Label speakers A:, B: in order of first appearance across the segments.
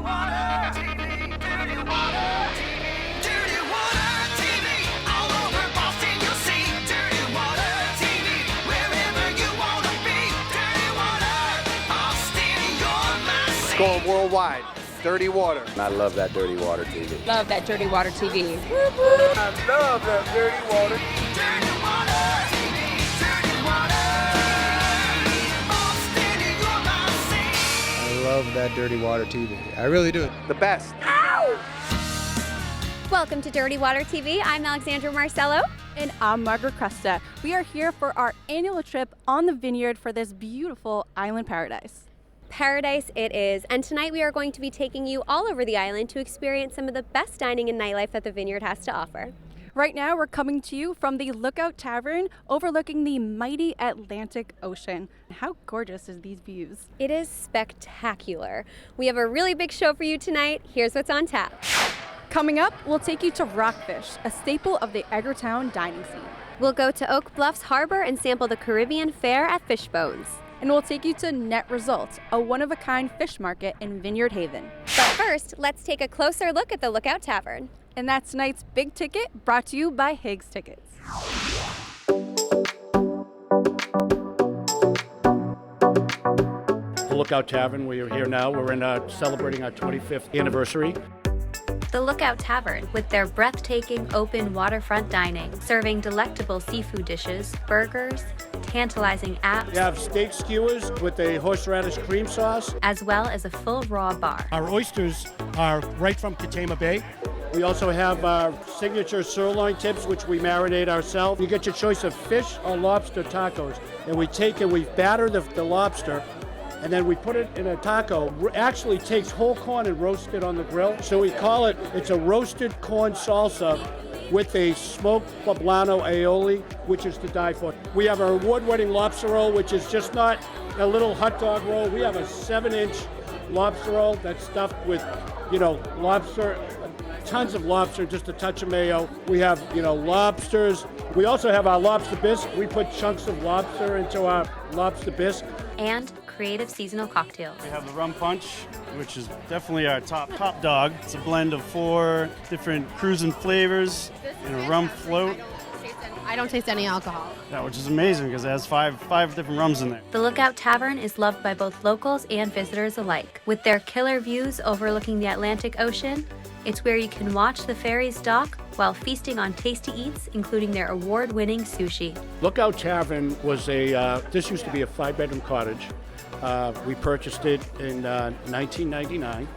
A: Water TV, Dirty Water TV, Dirty Water TV. All over Boston you'll see Dirty Water TV. Wherever you want to be, Dirty Water. Boston, you're my
B: It's
A: city.
B: going worldwide. Dirty Water.
C: I love that Dirty Water TV.
D: Love that Dirty Water TV.
B: I love that Dirty Water.
A: Dirty Water TV, Dirty Water. Boston, you're my city.
E: I love that Dirty Water TV. I really do.
B: The best.
F: Welcome to Dirty Water TV. I'm Alexandra Marcello.
D: And I'm Margaret Cresta. We are here for our annual trip on the vineyard for this beautiful island paradise.
F: Paradise it is, and tonight we are going to be taking you all over the island to experience some of the best dining and nightlife that the vineyard has to offer.
D: Right now, we're coming to you from the Lookout Tavern overlooking the mighty Atlantic Ocean. How gorgeous is these views?
F: It is spectacular. We have a really big show for you tonight. Here's what's on tap.
D: Coming up, we'll take you to Rockfish, a staple of the Edgartown dining scene.
F: We'll go to Oak Bluffs Harbor and sample the Caribbean fare at Fishbones.
D: And we'll take you to Net Results, a one-of-a-kind fish market in Vineyard Haven.
F: But first, let's take a closer look at the Lookout Tavern.
D: And that's tonight's Big Ticket, brought to you by Higgs Tickets.
G: The Lookout Tavern, we are here now. We're celebrating our 25th anniversary.
F: The Lookout Tavern, with their breathtaking open waterfront dining, serving delectable seafood dishes, burgers, tantalizing apps,
G: We have steak skewers with a horseradish cream sauce.
F: as well as a full raw bar.
G: Our oysters are right from Katama Bay. We also have our signature sirloin tips, which we marinate ourselves. You get your choice of fish or lobster tacos. And we take and we batter the lobster, and then we put it in a taco. Actually takes whole corn and roast it on the grill. So we call it, it's a roasted corn salsa with a smoked poblano aioli, which is to die for. We have our award-winning lobster roll, which is just not a little hot dog roll. We have a 7-inch lobster roll that's stuffed with, lobster, tons of lobster, just a touch of mayo. We have, lobsters. We also have our lobster bisque. We put chunks of lobster into our lobster bisque.
F: And creative seasonal cocktails.
H: We have the rum punch, which is definitely our top dog. It's a blend of 4 different cruising flavors and a rum float.
D: I don't taste any alcohol.
H: Yeah, which is amazing because it has five different rums in there.
F: The Lookout Tavern is loved by both locals and visitors alike. With their killer views overlooking the Atlantic Ocean, it's where you can watch the ferries dock while feasting on tasty eats, including their award-winning sushi.
G: Lookout Tavern was this used to be a 5-bedroom cottage. We purchased it in 1999,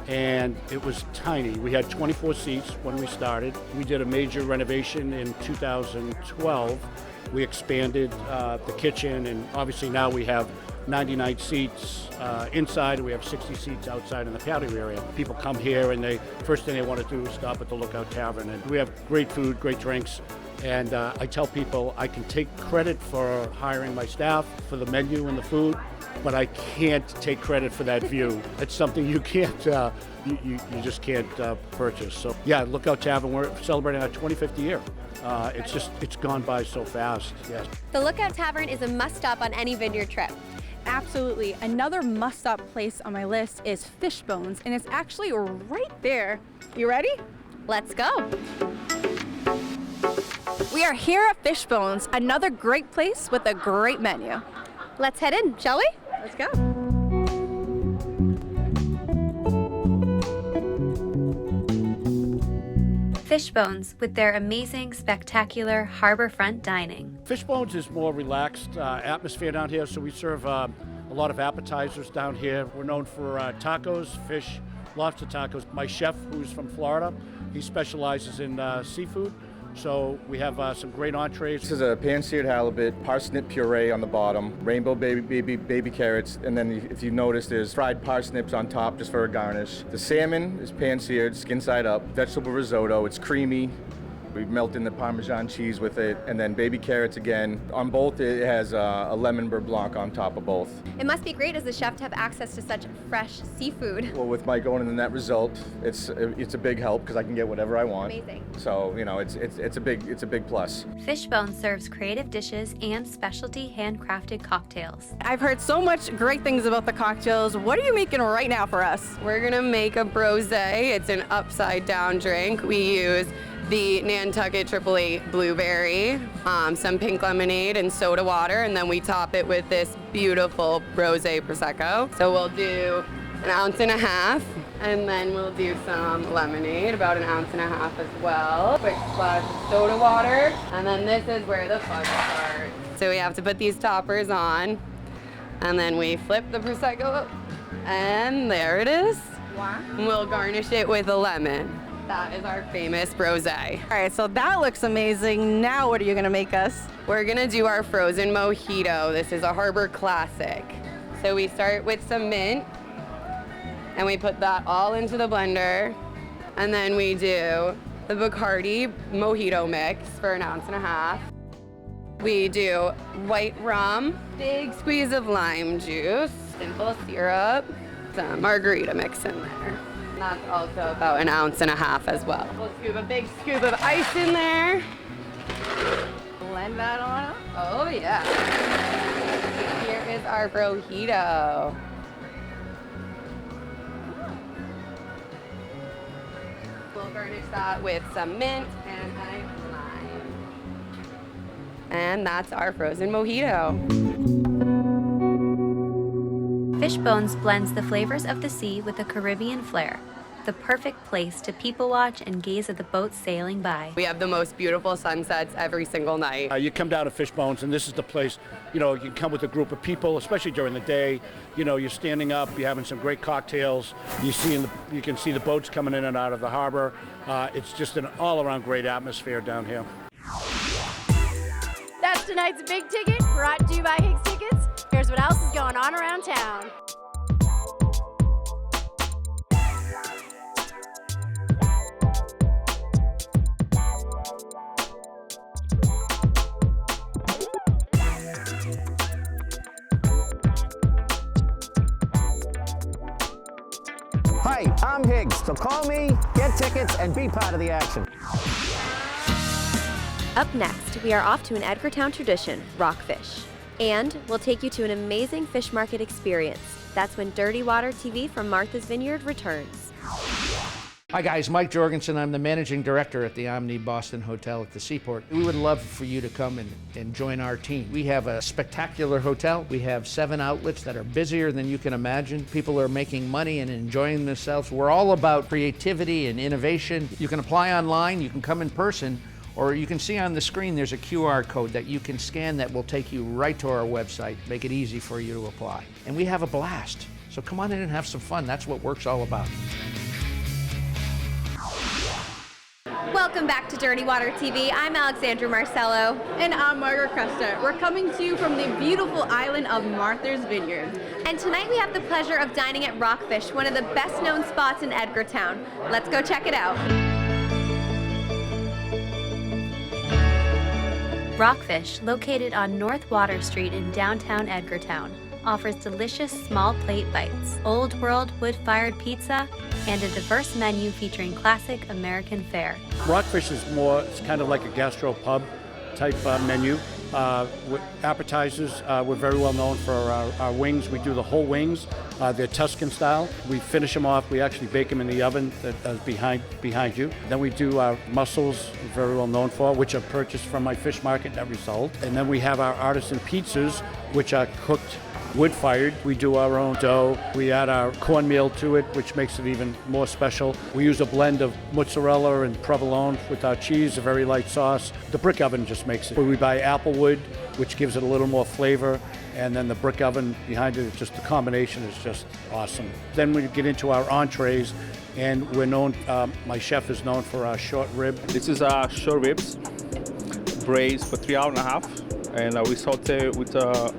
G: and it was tiny. We had 24 seats when we started. We did a major renovation in 2012. We expanded the kitchen, and obviously now we have 99 seats inside, and we have 60 seats outside in the patio area. People come here, and first thing they want to do is stop at the Lookout Tavern. And we have great food, great drinks. And I tell people I can take credit for hiring my staff, for the menu and the food, but I can't take credit for that view. It's something you can't, you just can't purchase. So yeah, Lookout Tavern, we're celebrating our 25th year. It's gone by so fast, yes.
F: The Lookout Tavern is a must-stop on any vineyard trip.
D: Absolutely. Another must-stop place on my list is Fishbones, and it's actually right there. You ready?
F: Let's go.
D: We are here at Fishbones, another great place with a great menu.
F: Let's head in, shall we?
D: Let's go.
F: Fishbones, with their amazing, spectacular harborfront dining.
G: Fishbones is more relaxed atmosphere down here, so we serve a lot of appetizers down here. We're known for tacos, fish, lobster tacos. My chef, who's from Florida, he specializes in seafood. So we have some great entrees.
C: This is a pan-seared halibut, parsnip puree on the bottom, rainbow baby carrots, and then if you notice, there's fried parsnips on top just for a garnish. The salmon is pan-seared, skin side up, vegetable risotto. It's creamy, We melt in the Parmesan cheese with it, and then baby carrots again. On both, it has a lemon beurre blanc on top of both.
I: It must be great as a chef to have access to such fresh seafood.
C: Well, with Mike owning the net result, it's a big help because I can get whatever I want.
I: Amazing.
C: So it's a big plus.
F: Fishbone serves creative dishes and specialty handcrafted cocktails.
D: I've heard so much great things about the cocktails. What are you making right now for us?
J: We're gonna make a brosé. It's an upside down drink. We use the Nantucket Triple 8 blueberry, some pink lemonade and soda water, and then we top it with this beautiful rosé prosecco. So we'll do an ounce and a half, and then we'll do some lemonade, about an ounce and a half as well. Quick splash of soda water, and then this is where the fun starts. So we have to put these toppers on, and then we flip the prosecco up, and there it is.
D: Wow.
J: And we'll garnish it with a lemon. That is our famous brosé.
D: All right, so that looks amazing. Now what are you gonna make us?
J: We're gonna do our frozen mojito. This is a Harbor classic. So we start with some mint, and we put that all into the blender, and then we do the Bacardi mojito mix for an ounce and a half. We do white rum, big squeeze of lime juice, simple syrup, some margarita mix in there. That's also about an ounce and a half as well. We'll scoop a big scoop of ice in there. Blend that on up. Oh yeah. Here is our brojito. We'll garnish that with some mint and a lime. And that's our frozen mojito.
F: Fishbones blends the flavors of the sea with a Caribbean flair. The perfect place to people watch and gaze at the boats sailing by.
J: We have the most beautiful sunsets every single night.
G: You come down to Fishbones, and this is the place, you can come with a group of people, especially during the day. You're standing up, you're having some great cocktails. You can see the boats coming in and out of the harbor. It's just an all-around great atmosphere down here.
K: That's tonight's Big Ticket, brought to you by Hicks Tickets. Here's what else is going on around town.
L: Hi, I'm Higgs, so call me, get tickets, and be part of the action.
I: Up next, we are off to an Edgartown tradition, Rockfish. And we'll take you to an amazing fish market experience. That's when Dirty Water TV from Martha's Vineyard returns.
M: Hi guys, Mike Jorgensen. I'm the managing director at the Omni Boston Hotel at the Seaport. We would love for you to come and join our team. We have a spectacular hotel. We have 7 outlets that are busier than you can imagine. People are making money and enjoying themselves. We're all about creativity and innovation. You can apply online, you can come in person, or you can see on the screen there's a QR code that you can scan that will take you right to our website, make it easy for you to apply. And we have a blast. So come on in and have some fun. That's what work's all about.
I: Welcome back to Dirty Water TV. I'm Alexandra Marcello.
D: And I'm Margaret Cresta. We're coming to you from the beautiful island of Martha's Vineyard.
I: And tonight we have the pleasure of dining at Rockfish, one of the best known spots in Edgartown. Let's go check it out.
F: Rockfish, located on North Water Street in downtown Edgartown, offers delicious small plate bites, old world wood-fired pizza, and a diverse menu featuring classic American fare.
G: Rockfish is it's kind of like a gastro pub type menu. With appetizers, we're very well known for our wings. We do the whole wings. They're Tuscan style. We finish them off. We actually bake them in the oven that's behind you. Then we do our mussels, very well known for, which are purchased from my fish market that we sold. And then we have our artisan pizzas, which are cooked wood-fired. We do our own dough. We add our cornmeal to it, which makes it even more special. We use a blend of mozzarella and provolone with our cheese, a very light sauce. The brick oven just makes it. We buy applewood, which gives it a little more flavor, and then the brick oven behind it, just the combination is just awesome. Then we get into our entrees, and we're known, my chef is known for our short rib.
N: This is our short ribs, braised for 3 hours and a half. And we saute with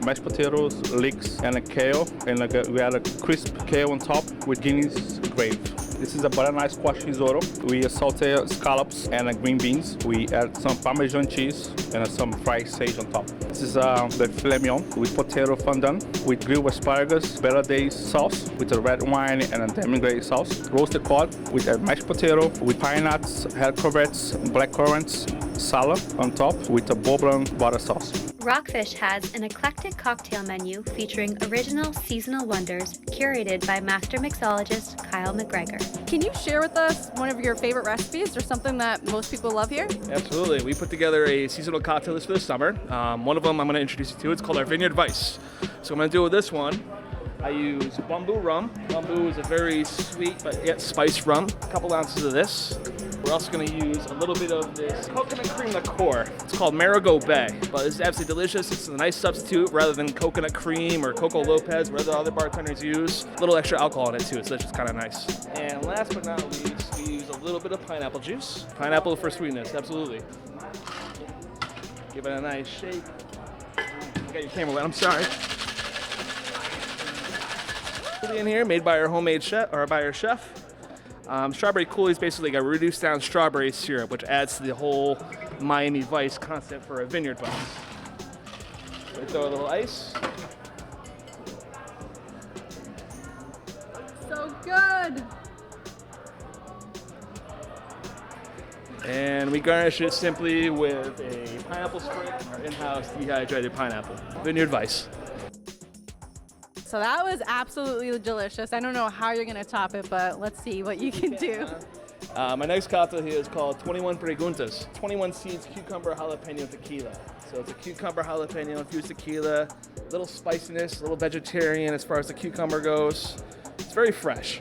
N: mashed potatoes, leeks, and a kale. And we add a crisp kale on top. with Guinness gravy. This is a butternut squash risotto. We saute scallops and green beans. We add some Parmesan cheese and some fried sage on top. This is the filet mignon with potato fondant, with grilled asparagus, Bernadette sauce, with a red wine and a demi-glaze sauce, roasted cod with a mashed potato, with pine nuts, head crevettes, black currants, salad on top with a beurre blanc butter sauce.
F: Rockfish has an eclectic cocktail menu featuring original seasonal wonders curated by master mixologist Kyle McGregor.
D: Can you share with us one of your favorite recipes or something that most people love here?
O: Absolutely. We put together a seasonal cocktail list for the summer. One of them I'm going to introduce you to. It's called our Vineyard Vice. So I'm going to do with this one. I use bamboo rum. Bamboo is a very sweet but yet spiced rum. A couple ounces of this. We're also going to use a little bit of this coconut cream liqueur. It's called Marigot Bay, but it's absolutely delicious. It's a nice substitute rather than coconut cream or Coco Lopez, where the other bartenders use. A little extra alcohol in it too, so it's just kind of nice. And last but not least, we use a little bit of pineapple juice. Pineapple for sweetness, absolutely. Give it a nice shake. I got your camera wet, I'm sorry. In here, made by our homemade chef, or by our chef. Strawberry coulis is basically like a reduced down strawberry syrup, which adds to the whole Miami Vice concept for a vineyard vice. So we throw a little ice.
D: So good.
O: And we garnish it simply with a pineapple sprig, our in-house dehydrated pineapple. Vineyard Vice.
D: So that was absolutely delicious. I don't know how you're gonna top it, but let's see what you can do.
O: My next cocktail here is called 21 Preguntas. 21 seeds cucumber jalapeno tequila. So it's a cucumber jalapeno infused tequila, little spiciness, a little vegetarian as far as the cucumber goes. It's very fresh.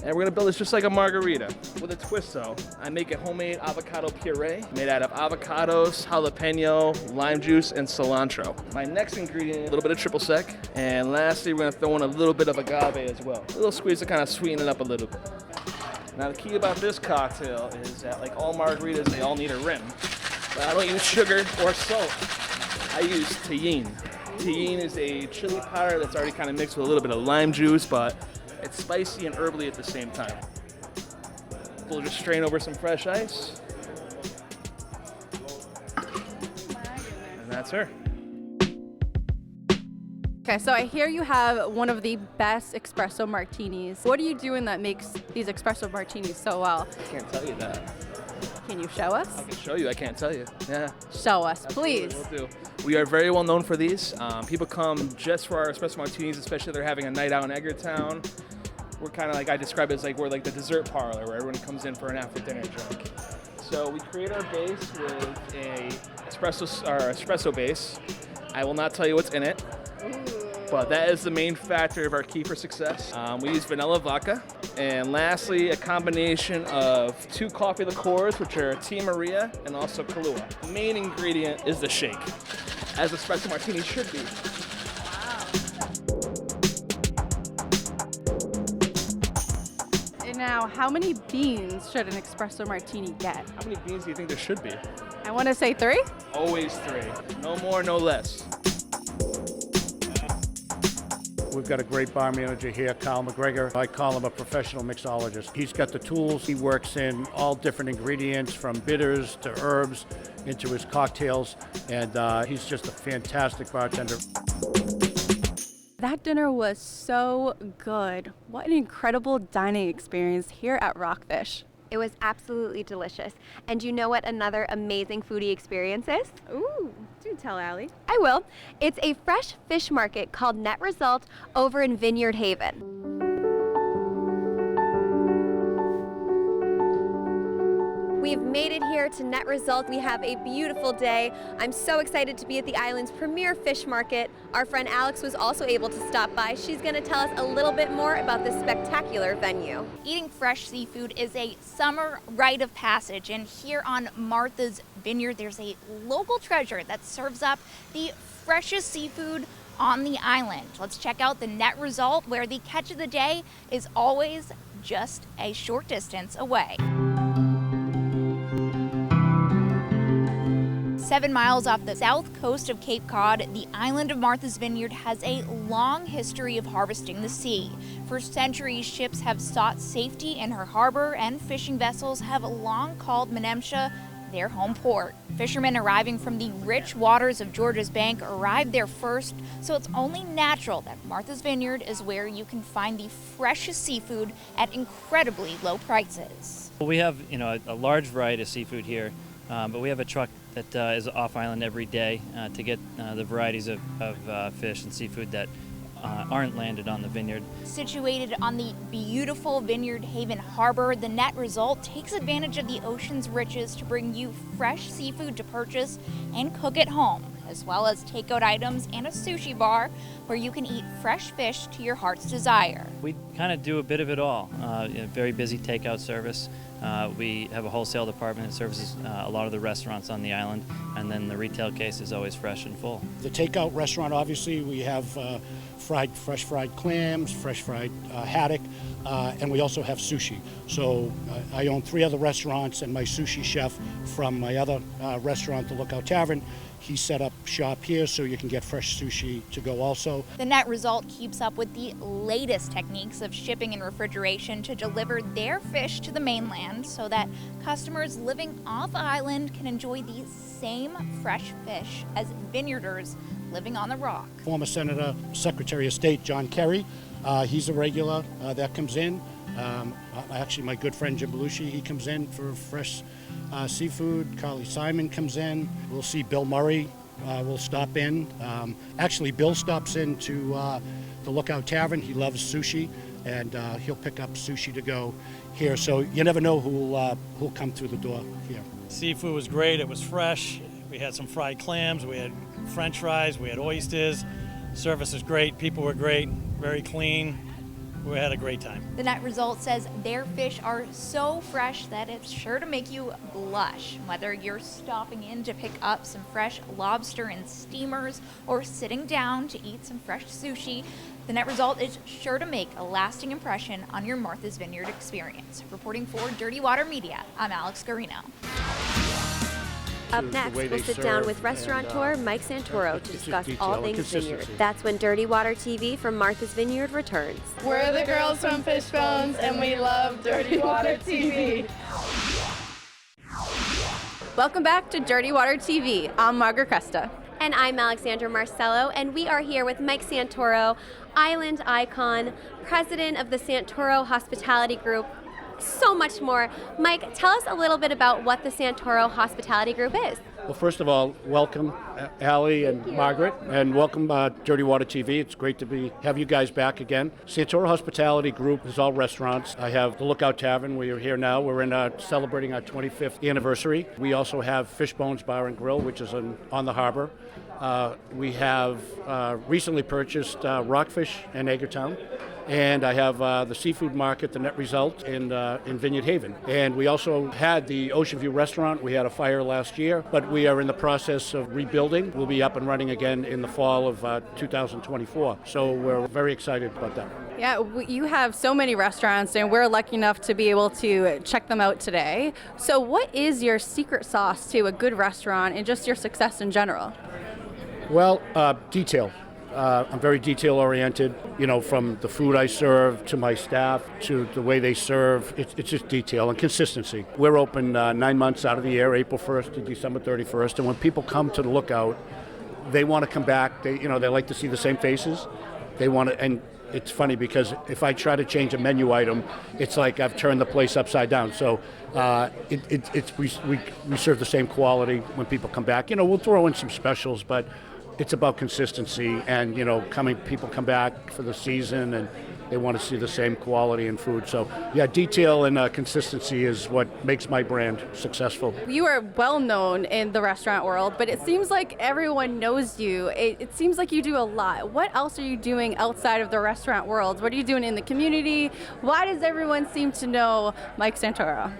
O: And we're gonna build this just like a margarita with a twist though. I make a homemade avocado puree made out of avocados, jalapeno, lime juice, and cilantro. My next ingredient, a little bit of triple sec. And lastly, we're gonna throw in a little bit of agave as well. A little squeeze to kind of sweeten it up a little bit. Now the key about this cocktail is that like all margaritas, they all need a rim. But I don't use sugar or salt. I use Tajín. Tajín is a chili powder that's already kind of mixed with a little bit of lime juice, but it's spicy and herbally at the same time. We'll just strain over some fresh ice. And that's her.
D: Okay, so I hear you have one of the best espresso martinis. What are you doing that makes these espresso martinis so well?
O: I can't tell you that.
D: Can you show us?
O: I can show you, I can't tell you. Yeah.
D: Show us,
O: Absolutely,
D: please.
O: Will do. We are very well known for these. People come just for our espresso martinis, especially if they're having a night out in Edgartown. We're kind of like, I describe it as like we're like the dessert parlor where everyone comes in for an after dinner drink. So we create our base with a espresso base. I will not tell you what's in it, but that is the main factor of our key for success. We use vanilla vodka. And lastly, a combination of 2 coffee liqueurs, which are Tia Maria and also Kahlua. The main ingredient is the shake, as espresso martini should be.
D: Now, how many beans should an espresso martini get?
O: How many beans do you think there should be?
D: I want to say 3.
O: Always 3. No more, no less.
G: We've got a great bar manager here, Kyle McGregor. I call him a professional mixologist. He's got the tools. He works in all different ingredients, from bitters to herbs, into his cocktails, and he's just a fantastic bartender.
D: That dinner was so good. What an incredible dining experience here at Rockfish.
I: It was absolutely delicious. And you know what another amazing foodie experience is?
D: Ooh, do tell Allie.
I: I will. It's a fresh fish market called Net Result over in Vineyard Haven. We've made it here to Net Result. We have a beautiful day. I'm so excited to be at the island's premier fish market. Our friend Alex was also able to stop by. She's going to tell us a little bit more about this spectacular venue.
P: Eating fresh seafood is a summer rite of passage, and here on Martha's Vineyard, there's a local treasure that serves up the freshest seafood on the island. Let's check out the Net Result, where the catch of the day is always just a short distance away. 7 miles off the south coast of Cape Cod, the island of Martha's Vineyard has a long history of harvesting the sea. For centuries, ships have sought safety in her harbor, and fishing vessels have long called Menemsha their home port. Fishermen arriving from the rich waters of Georges Bank arrived there first, so it's only natural that Martha's Vineyard is where you can find the freshest seafood at incredibly low prices.
Q: We have, a large variety of seafood here, but we have a truck that is off island every day to get the varieties of fish and seafood that aren't landed on the vineyard.
P: Situated on the beautiful Vineyard Haven Harbor, the net result takes advantage of the ocean's riches to bring you fresh seafood to purchase and cook at home, as well as takeout items and a sushi bar where you can eat fresh fish to your heart's desire.
Q: We kind of do a bit of it all. A very busy takeout service. We have a wholesale department that services a lot of the restaurants on the island, and then the retail case is always fresh and full.
G: The takeout restaurant, obviously, we have fresh fried clams, fresh fried haddock, and we also have sushi. So I own 3 other restaurants, and my sushi chef from my other restaurant, the Lookout Tavern, he set up shop here so you can get fresh sushi to go also.
P: The net result keeps up with the latest techniques of shipping and refrigeration to deliver their fish to the mainland so that customers living off island can enjoy the same fresh fish as vineyarders living on the rock.
G: Former Senator, Secretary of State John Kerry, he's a regular that comes in. Actually, my good friend Jim Belushi, he comes in for fresh seafood. Carly Simon comes in. We'll see Bill Murray will stop in. Actually, Bill stops in to the Lookout Tavern. He loves sushi, and he'll pick up sushi to go here. So you never know who'll come through the door here.
R: Seafood was great. It was fresh. We had some fried clams. We had French fries. We had oysters. Service was great. People were great. Very clean. We had a great time.
P: The net result says their fish are so fresh that it's sure to make you blush. Whether you're stopping in to pick up some fresh lobster in steamers or sitting down to eat some fresh sushi, the net result is sure to make a lasting impression on your Martha's Vineyard experience. Reporting for Dirty Water Media, I'm Alex Garino.
I: Up next, we'll sit down with restaurateur Mike Santoro to discuss all things vineyard. That's when Dirty Water TV from Martha's Vineyard returns.
J: We're the girls from Fishbones, and we love Dirty Water TV.
D: Welcome back to Dirty Water TV. I'm Margaret Cresta.
I: And I'm Alexandra Marcello, and we are here with Mike Santoro, island icon, president of the Santoro Hospitality Group. So much more. Mike, tell us a little bit about what the Santoro Hospitality Group is.
G: Well, first of all, welcome Allie and Margaret, and welcome Dirty Water TV. It's great to have you guys back again. Santoro Hospitality Group is all restaurants. I have the Lookout Tavern. We are here now. We're celebrating our 25th anniversary. We also have Fishbones Bar and Grill, which is on the harbor. We have recently purchased Rockfish in Hagertown. And I have the seafood market, the Net Result, in Vineyard Haven. And we also had the Ocean View restaurant. We had a fire last year, but we are in the process of rebuilding. We'll be up and running again in the fall of 2024. So we're very excited about that.
D: Yeah, you have so many restaurants, and we're lucky enough to be able to check them out today. So what is your secret sauce to a good restaurant and just your success in general?
G: Well, detail. I'm very detail-oriented, from the food I serve to my staff to the way they serve. It's just detail and consistency. We're open 9 months out of the year, April 1st to December 31st, and when people come to the Lookout, they want to come back. They like to see the same faces. They want to, and it's funny because if I try to change a menu item, it's like I've turned the place upside down. So we serve the same quality when people come back. We'll throw in some specials, but it's about consistency and, people come back for the season and they want to see the same quality in food. So, yeah, detail and consistency is what makes my brand successful.
D: You are well known in the restaurant world, but it seems like everyone knows you. It seems like you do a lot. What else are you doing outside of the restaurant world? What are you doing in the community? Why does everyone seem to know Mike Santoro?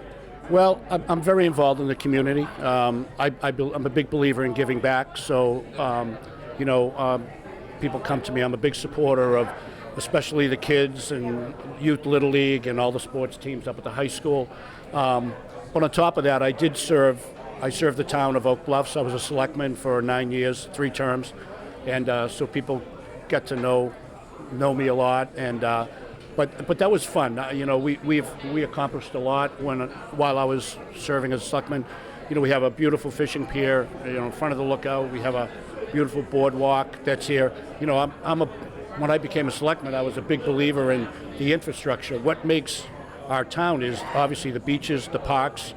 G: Well, I'm very involved in the community. I'm a big believer in giving back. So, people come to me. I'm a big supporter of especially the kids and Youth Little League and all the sports teams up at the high school. But on top of that, I did serve I served the town of Oak Bluffs. I was a selectman for 9 years, 3 terms, and so people get to know me a lot. And but that was fun. You know, we accomplished a lot while I was serving as a selectman. You know, we have a beautiful fishing pier, you know, in front of the lookout. We have a beautiful boardwalk that's here. You know, when I became a selectman, I was a big believer in the infrastructure. What makes our town is obviously the beaches, the parks,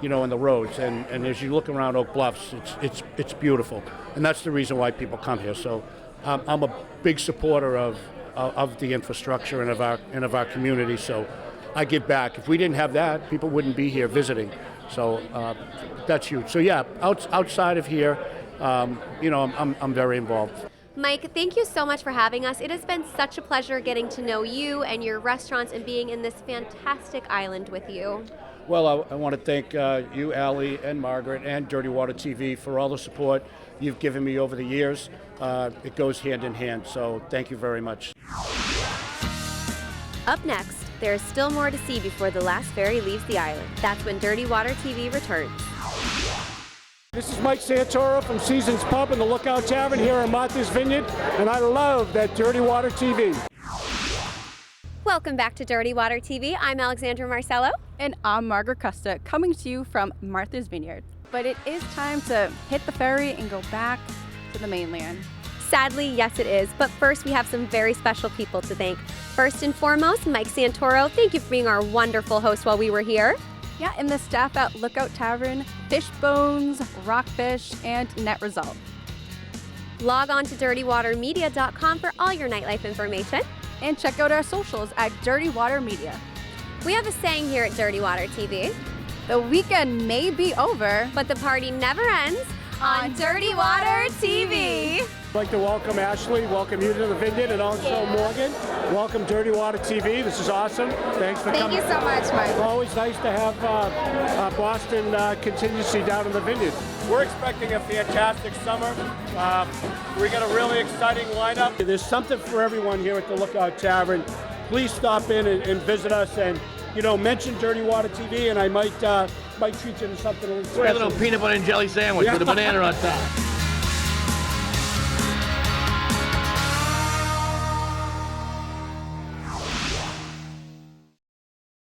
G: you know, and the roads. And as you look around Oak Bluffs, it's beautiful, and that's the reason why people come here. So I'm a big supporter of the infrastructure and of our community. So I give back. If we didn't have that, people wouldn't be here visiting. So that's huge. So yeah, outside of here, you know, I'm very involved.
I: Mike, thank you so much for having us. It has been such a pleasure getting to know you and your restaurants and being in this fantastic island with you.
G: Well, I want to thank you, Allie, and Margaret, and Dirty Water TV for all the support you've given me over the years. It goes hand in hand, so thank you very much.
I: Up next, there is still more to see before the last ferry leaves the island. That's when Dirty Water TV returns.
G: This is Mike Santoro from Seasons Pub and the Lookout Tavern here in Martha's Vineyard, and I love that Dirty Water TV.
I: Welcome back to Dirty Water TV. I'm Alexandra Marcello.
D: And I'm Margaret Custa, coming to you from Martha's Vineyard. But it is time to hit the ferry and go back to the mainland.
I: Sadly, yes it is, but first we have some very special people to thank. First and foremost, Mike Santoro, thank you for being our wonderful host while we were here.
D: Yeah, and the staff at Lookout Tavern, Fish Bones, Rockfish, and Net Result.
I: Log on to dirtywatermedia.com for all your nightlife information.
D: And check out our socials at Dirty Water Media.
I: We have a saying here at Dirty Water TV.
D: The weekend may be over,
I: but the party never ends on Dirty Water TV.
G: I'd like to welcome Ashley, welcome you to the Vineyard, and also Morgan. Welcome Dirty Water TV. This is awesome. Thanks for coming.
K: Thank you so much, Mike.
G: It's always nice to have Boston contingency down in the Vineyard. We're expecting a fantastic summer. We got a really exciting lineup. There's something for everyone here at the Lookout Tavern. Please stop in and visit us, and you know, mention Dirty Water TV, and I might treat you to something a little special.
M: A little peanut butter and jelly sandwich with a banana on top.